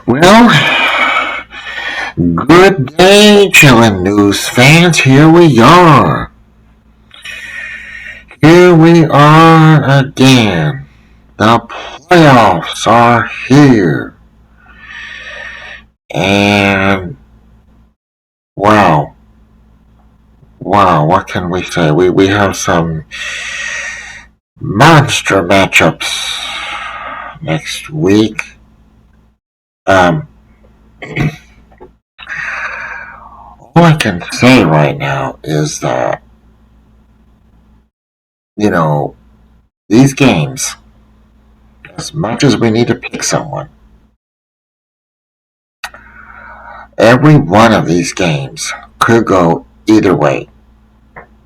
Well, good day, chillin' news fans. Here we are. Here we are again. The playoffs are here. And wow. Wow, what can we say? We have some monster matchups next week. All I can say right now is that, these games, as much as we need to pick someone, every one of these games could go either way.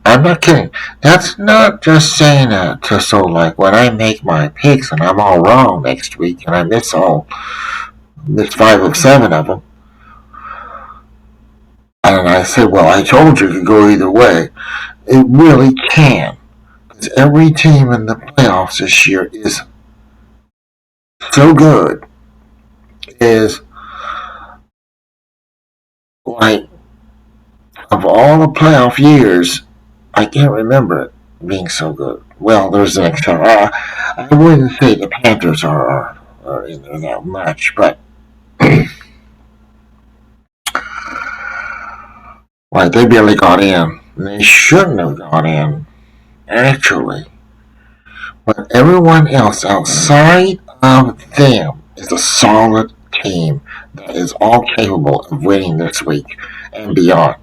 I'm not kidding. That's not just saying that to so like when I make my picks and I'm all wrong next week and I miss 5 of 7 of them. And I say, well, I told you it could go either way. It really can. Because every team in the playoffs this year is so good. Is like, of all the playoff years, I can't remember it being so good. Well, there's an exception. I wouldn't say the Panthers are in there that much, but like they barely got in. They shouldn't have got in, actually. But everyone else outside of them is a solid team that is all capable of winning this week and beyond.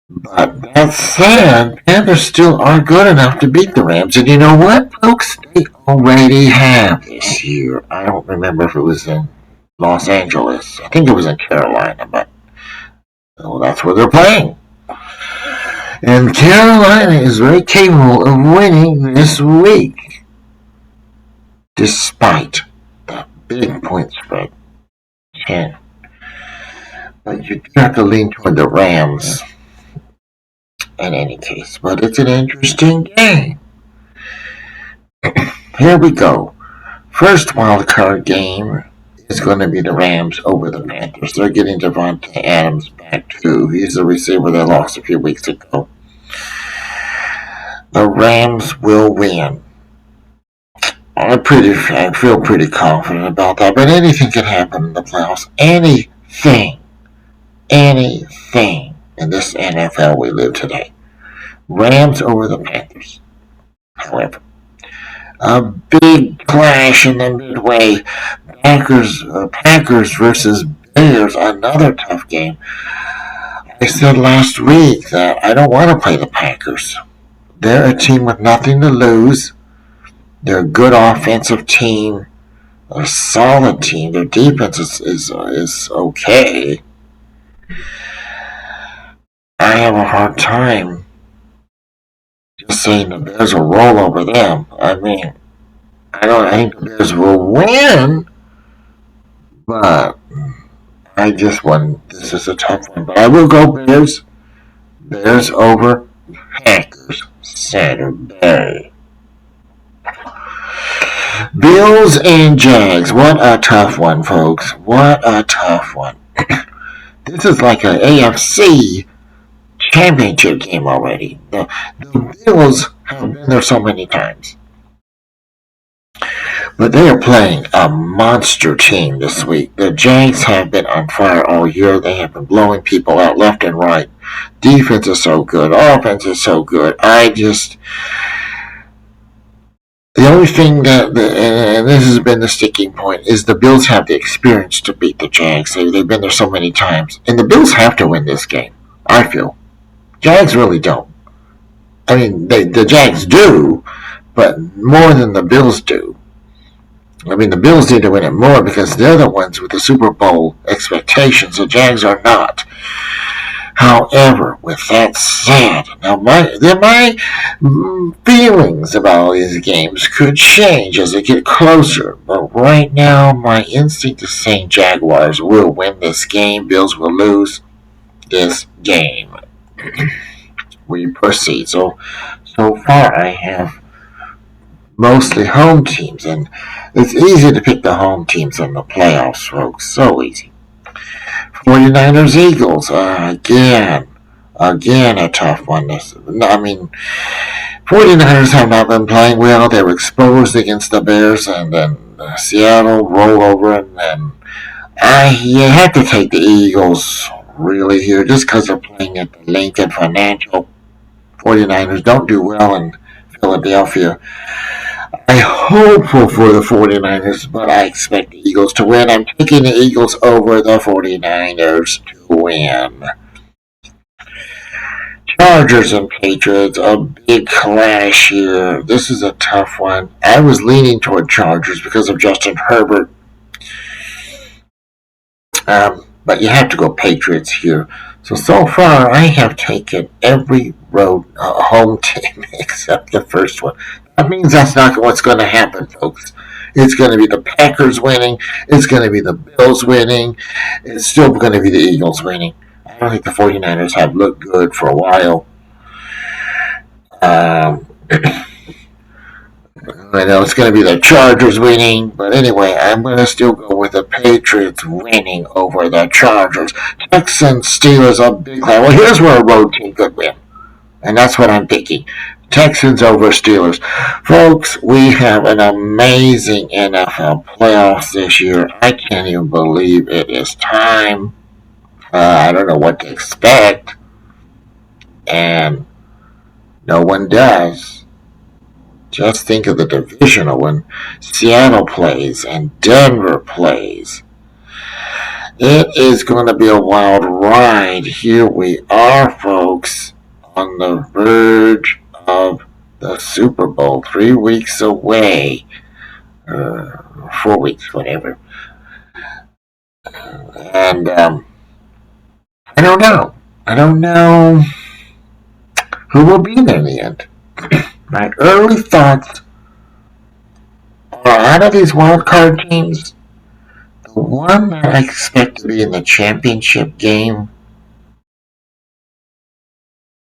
But that said, Panthers still are good enough to beat the Rams. And you know what, folks? They already have this year. I don't remember if it was in Los Angeles. I think it was in Carolina, but that's where they're playing. And Carolina is very capable of winning this week, despite that big point spread. Yeah. But you do have to lean toward the Rams in any case. But it's an interesting game. Here we go. First wildcard game is going to be the Rams over the Panthers. They're getting Devontae Adams back too. He's the receiver they lost a few weeks ago. The Rams will win. I feel pretty confident about that, but anything can happen in the playoffs. Anything in this NFL we live today. Rams over the Panthers. However, a big clash in the midway. Packers versus Bears, another tough game. I said last week that I don't want to play the Packers. They're a team with nothing to lose. They're a good offensive team, a solid team. Their defense is okay. I have a hard time just saying the Bears will roll over them. I mean, I think the Bears will win, but this is a tough one. But I will go Bears. Bears over Packers Saturday. Bills and Jags. What a tough one, folks. What a tough one. This is like an AFC championship game already. The Bills have been there so many times. But they are playing a monster team this week. The Jags have been on fire all year. They have been blowing people out left and right. Defense is so good. Offense is so good. The only thing and this has been the sticking point, is the Bills have the experience to beat the Jags. They've been there so many times. And the Bills have to win this game, I feel. Jags really don't. I mean, the Jags do, but more than the Bills do. I mean, the Bills need to win it more because they're the ones with the Super Bowl expectations. The Jags are not. However, with that said, now my feelings about all these games could change as they get closer. But right now, my instinct is saying Jaguars will win this game. Bills will lose this game. We proceed. So far, I have mostly home teams, and it's easy to pick the home teams in the playoffs, folks. So easy. 49ers Eagles, again a tough one. I mean, 49ers have not been playing well. They were exposed against the Bears, and then Seattle rolled over, and then you have to take the Eagles really here just because they're playing at the Lincoln Financial. 49ers don't do well in Philadelphia. I'm hopeful for the 49ers, but I expect the Eagles to win. I'm taking the Eagles over the 49ers to win. Chargers and Patriots, a big clash here. This is a tough one. I was leaning toward Chargers because of Justin Herbert. But you have to go Patriots here. So far, I have taken every road home team except the first one. That means that's not what's going to happen, folks. It's going to be the Packers winning. It's going to be the Bills winning. It's still going to be the Eagles winning. I don't think the 49ers have looked good for a while. I know it's going to be the Chargers winning, but anyway, I'm going to still go with the Patriots winning over the Chargers. Texans, Steelers, a big clash. Well, here's where a road team could win, and that's what I'm picking. Texans over Steelers. Folks, we have an amazing NFL playoffs this year. I can't even believe it is time. I don't know what to expect, and no one does. Just think of the divisional when Seattle plays and Denver plays. It is going to be a wild ride. Here we are, folks, on the verge of the Super Bowl. 3 weeks away. 4 weeks, whatever. And I don't know. I don't know who will be there in the end. My early thoughts are out of these wildcard teams, the one that I expect to be in the championship game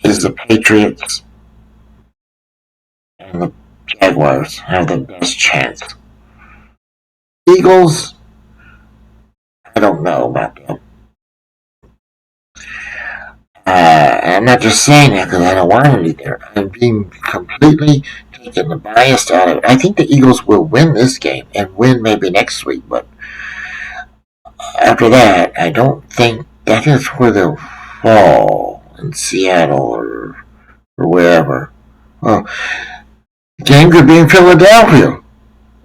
is the Patriots, and the Jaguars have the best chance. Eagles, I don't know about them. I'm not just saying that because I don't want to be there. I'm being completely taken the bias out of it. I think the Eagles will win this game and win maybe next week, but after that, I don't think that is where they'll fall in Seattle or wherever. Well, the game could be in Philadelphia.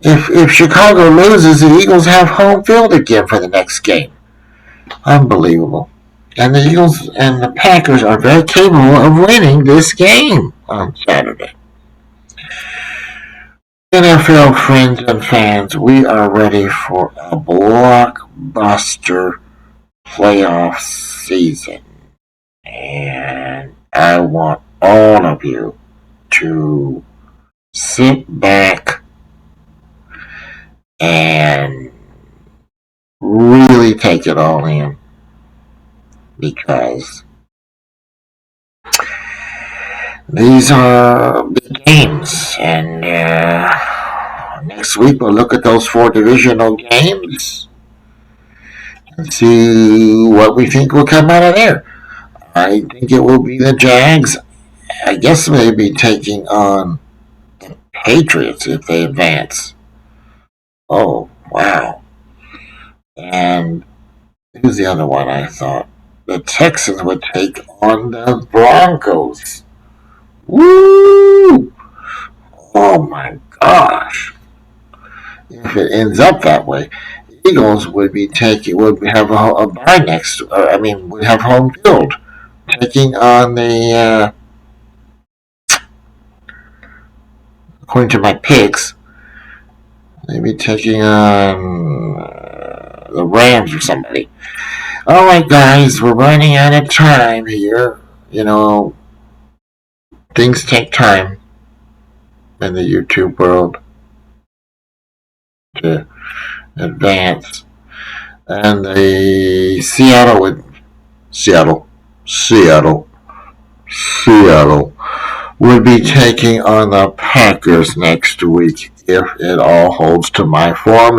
If Chicago loses, the Eagles have home field again for the next game. Unbelievable. And the Eagles and the Packers are very capable of winning this game on Saturday. NFL friends and fans, we are ready for a blockbuster playoff season. And I want all of you to sit back and really take it all in, because these are big games, and next week we'll look at those 4 divisional games and see what we think will come out of there. I think it will be the Jags. I guess maybe taking on the Patriots if they advance. Oh, wow. And who's the other one I thought? The Texans would take on the Broncos. Woo! Oh my gosh. If it ends up that way, Eagles would have a bye next, would have home field, taking on the, according to my picks, maybe taking on the Rams or somebody. Alright guys, we're running out of time here. Things take time in the YouTube world to advance. And the Seattle would be taking on the Packers next week if it all holds to my form.